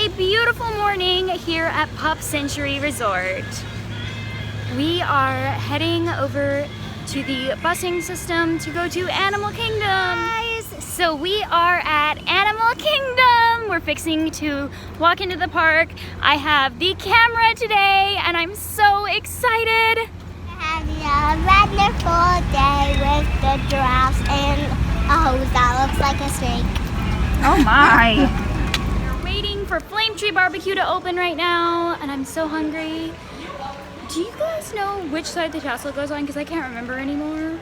a beautiful morning here at Pop Century Resort. We are heading over to the busing system to go to Animal Kingdom. Guys, so we are at Animal Kingdom. We're fixing to walk into the park. I have the camera today and I'm so excited. Having a wonderful day with the giraffes and a hose that looks like a snake. Oh my. We're waiting for Flame Tree Barbecue to open right now and I'm so hungry. Do you guys know which side the tassel goes on? Because I can't remember anymore.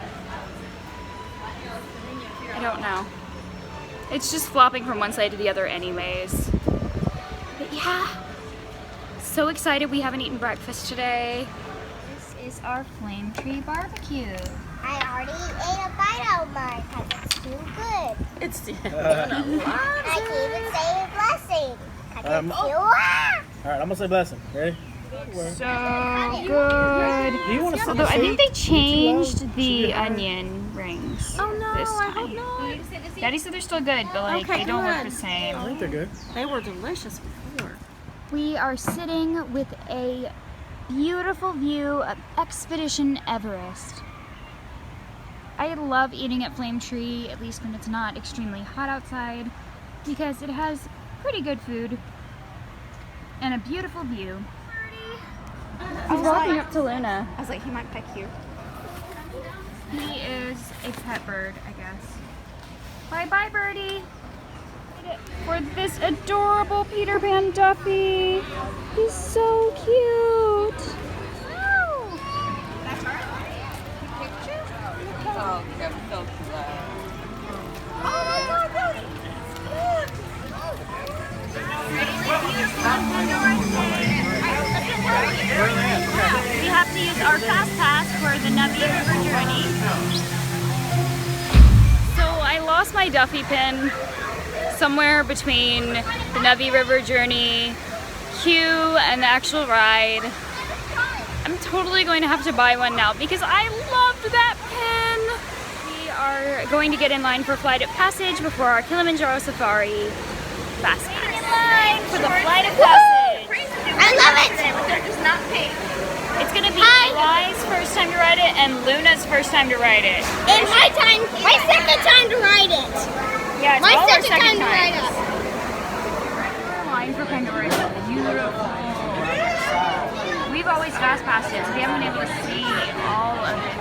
I don't know. It's just flopping from one side to the other anyways. But yeah, so excited we haven't eaten breakfast today. This is our Flame Tree Barbecue. I already ate a bite out of mine because it's too good. It's I can even say a blessing. Alright, I'm gonna say blessing. Ready? So good. Do you want to Although I think they changed the onion rings. Oh no, this I time. hope not. Daddy said they're still good, but like Okay, they don't look good. the same. I think they're good. They were delicious before. We are sitting with a beautiful view of Expedition Everest. I love eating at Flame Tree, at least when it's not extremely hot outside, because it has pretty good food and a beautiful view. He's walking up to Luna. I was like, he might peck you. He is a pet bird, I guess. Bye-bye, birdie. For this adorable Peter Pan Duffy. He's so cute. That's her? Picture? Oh, never felt that. Oh my God, Brody! We have to use our fast pass for the Navi River journey. So I lost my Duffy pin somewhere between the Navi River journey queue and the actual ride. I'm totally going to have to buy one now because I loved that pin. We are going to get in line for Flight of Passage before our Kilimanjaro Safari fast pass. In line for the Flight of Passage. I love it! They're just not pink. It's gonna be Eli's first time to ride it and Luna's first time to ride it. And my second time to ride it. Yeah, it's My all our second second time to ride times. it. We're line for Pandora. It's beautiful. We've always fast passed it, so we haven't been able to see all of its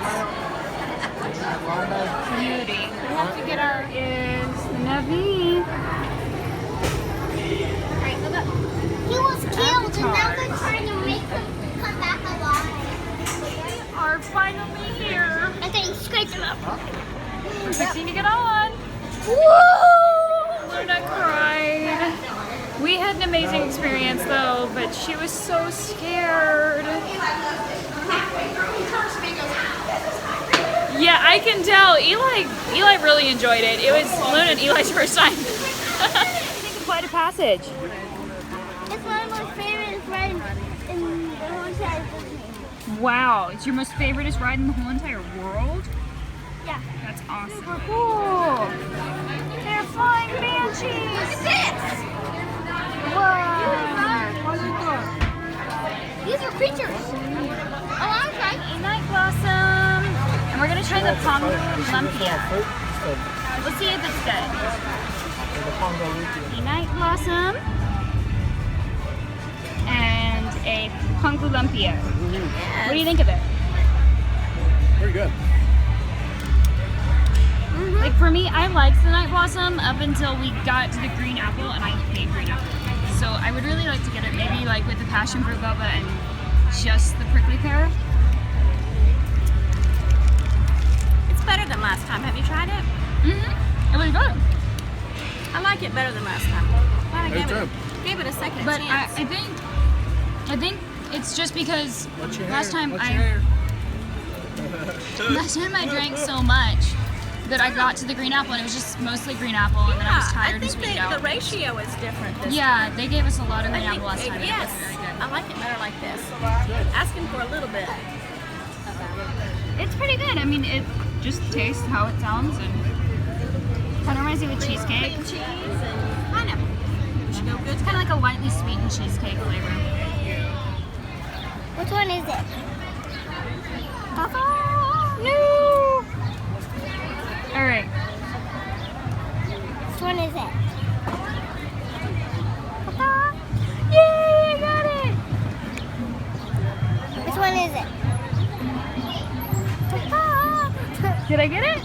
beauty. We have to get our is the Navi. He was killed and now they're trying to make him come back alive. We are finally here. And then he scraped him up. We're fixing to get on. Woo! Luna cried. We had an amazing experience though, but she was so scared. Yeah, I can tell. Eli really enjoyed it. It was Luna and Eli's first time. What do you think of Flight of Passage? It's one of my favorite rides in the whole entire Disney. Wow, it's your most favoriteest ride in the whole entire world? Yeah. That's awesome. Super cool. They're flying banshees. Look at this! Wow. These are creatures. Oh, I'm trying. A night blossom. And we're gonna try the Pongo Lumpia. Let's see if it's good. A night blossom and a Pongo Lumpia. What do you think of it? Very good. Like for me, I liked the night blossom up until we got to the green apple, and I hate green apple. So I would really like to get it maybe like with the passion fruit boba and just the prickly pear. It's better than last time. Have you tried it? It was good. I like it better than last time. Glad I gave it a second But chance. I think it's just because last time I drank so much that I got to the green apple and it was just mostly green apple and then I was tired and sweetened out. The ratio is different this Yeah, they gave us a lot of green apple last time. Yes, It was very good. I like it better like this. Asking for a little bit. It's pretty good. I mean, it just tastes how it sounds and kind of reminds me of cheesecake. Cream cheese and pineapple. Which go good. It's kind of like a white slightly sweetened cheesecake flavor. Which one is it? No! Alright. Which one is it? Yay! I got it! Which one is it? Did I get it?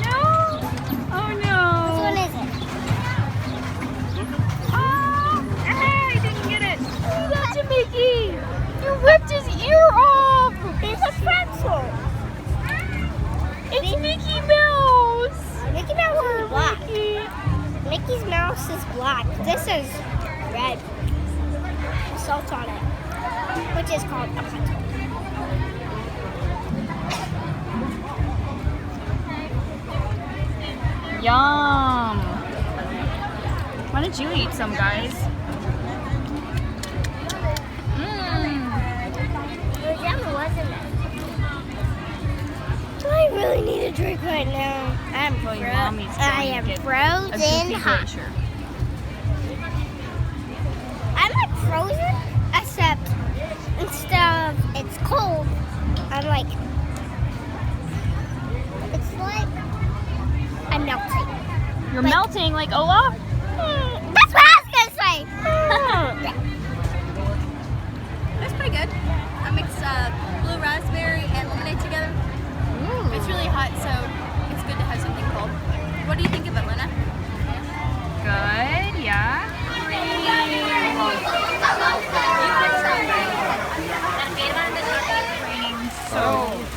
No! Oh no! Which one is it? I didn't get it! Oh, that's a Mickey! You ripped his ear off! It's a pretzel. It's Mickey Mouse! Mickey Mouse is black. Mickey. Mickey's Mouse is black. This is red. Salt on it, which is called a pretzel. Yum! Why don't you eat some, guys? It was yummy, wasn't it? I really need a drink right now. Well, your mommy's going I to am get frozen a goofy hot. glacier. I'm like frozen, except instead of it's cold, I'm like, it's like I'm melting. You're melting like Olaf? That's what I was gonna say. That's pretty good. I mixed blue raspberry and lemonade together. It's really hot, so it's good to have something cold. What do you think of it, Lena? Good, yeah. Raining so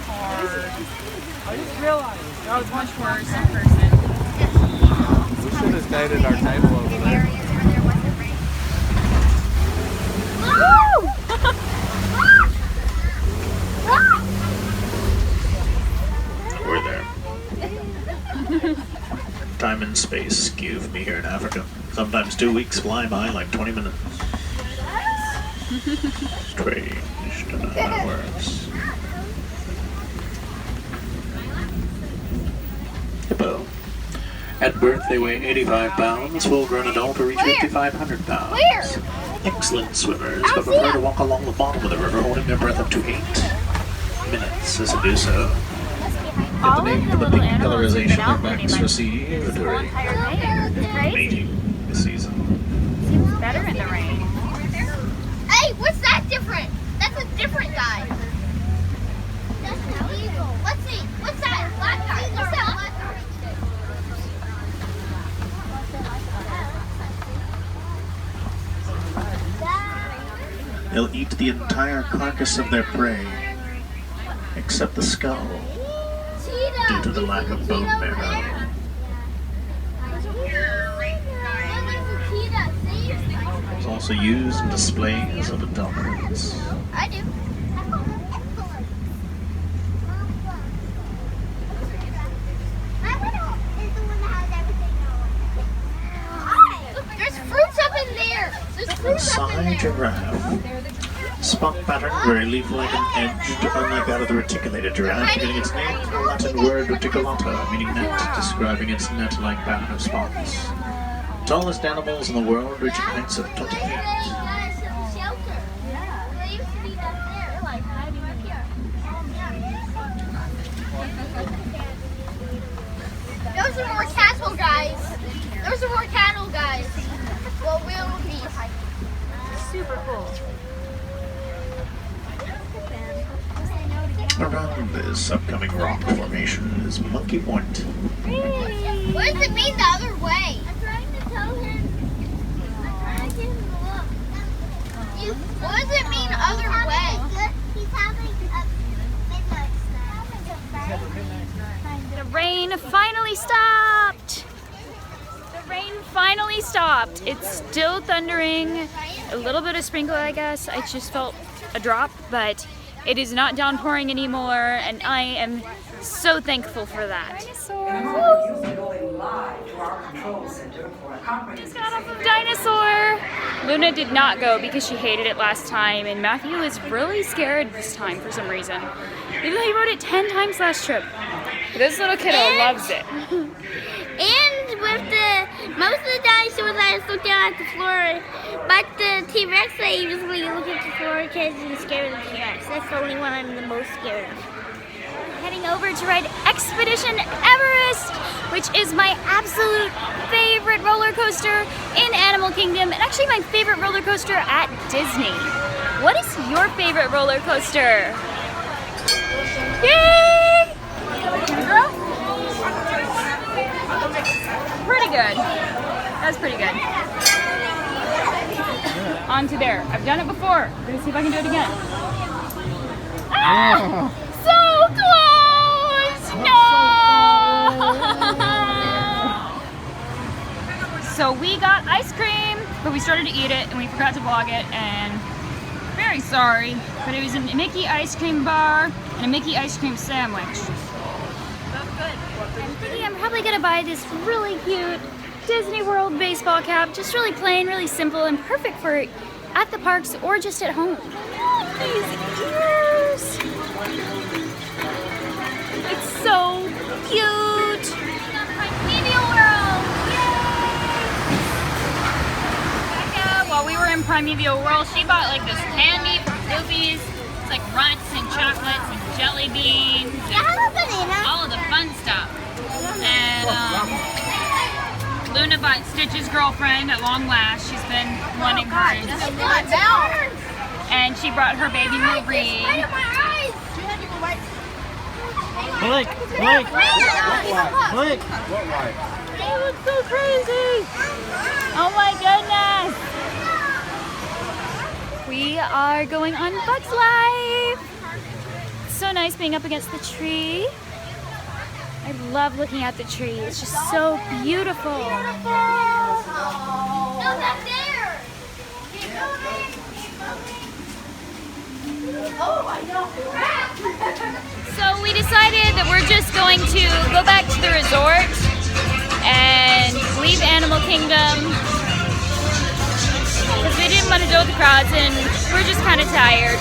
hard. I just realized that was Much worse in person. We should have stayed at our table over there. We're there. Time and space skew for me here in Africa. Sometimes 2 weeks fly by like 20 minutes. Strange to know how it works. Hippo. At birth, they weigh 85 pounds. Full-grown adult will reach 5,500 pounds. Where? Excellent swimmers, but prefer to walk along the bottom of the river, holding their breath up to 8 minutes as they do so. All The of name the of the little pink animals have been colorization out their pretty backs much receive this whole during entire day. Right? mating this season. Seems better in the rain. Hey, what's that different? That's a different guy. That's an eagle. Let's see. What's that black guy? What's that black guy? They'll eat the entire carcass of their prey, except the skull, due to the lack of bone marrow. It's also used in displays of dominance. I do. There's fruits up in there. There's A fruits up in Psy there. giraffe. Spot pattern very leaf-like and edged, unlike that of the reticulated giraffe, getting its name from the Latin word reticulata, meaning net, describing its net-like pattern of spots. Tallest animals in the world, reaching heights of 20 feet. Those are more cattle, guys. Those are more cattle, guys. Well, we'll be Super cool. Around this upcoming rock formation is Monkey Point. What does it mean the other way? I'm trying to tell him. I'm trying to get him to look. What does it mean other way? He's having a midnight snack. The rain finally stopped! The rain finally stopped. It's still thundering. A little bit of sprinkle, I guess. I just felt a drop, but it is not downpouring anymore, and I am so thankful for that. You'll be going live to our control center for a comprehensive Just got off of Dinosaur! Luna did not go because she hated it last time, and Matthew is really scared this time for some reason. Even though he rode it 10 times last trip. This little kiddo loves it. And with most of the dinosaurs I just look down at the floor. But the T-Rex, I usually look at the floor because I'm scared of the T-Rex. That's the only one I'm the most scared of. Heading over to ride Expedition Everest, which is my absolute favorite roller coaster in Animal Kingdom, and actually my favorite roller coaster at Disney. What is your favorite roller coaster? Yay! Pretty good. That's pretty good. On to there. I've done it before. I'm gonna see if I can do it again. Ah! So close! No! So we got ice cream, but we started to eat it and we forgot to vlog it, and very sorry, but it was a Mickey ice cream bar and a Mickey ice cream sandwich. Both good. I'm thinking I'm probably gonna buy this really cute Disney World baseball cap, just really plain, really simple, and perfect for at the parks or just at home. These ears! It's so cute! Primeval World! Yay! Becca, while we were in Primeval World, she bought like this candy from Goofy's. It's like runs and chocolates and jelly beans. I have a banana. All of the fun stuff. And Luna bought Stitch's girlfriend at long last. She's been wanting hers. And she brought her baby Marie. Blake! What ride? They look so crazy. Oh my goodness. We are going on Bugs Life. It's so nice being up against the tree. I love looking at the tree. It's just so beautiful. No, that's there. Oh, I know. So we decided that we're just going to go back to the resort and leave Animal Kingdom because we didn't want to deal with the crowds and we're just kind of tired.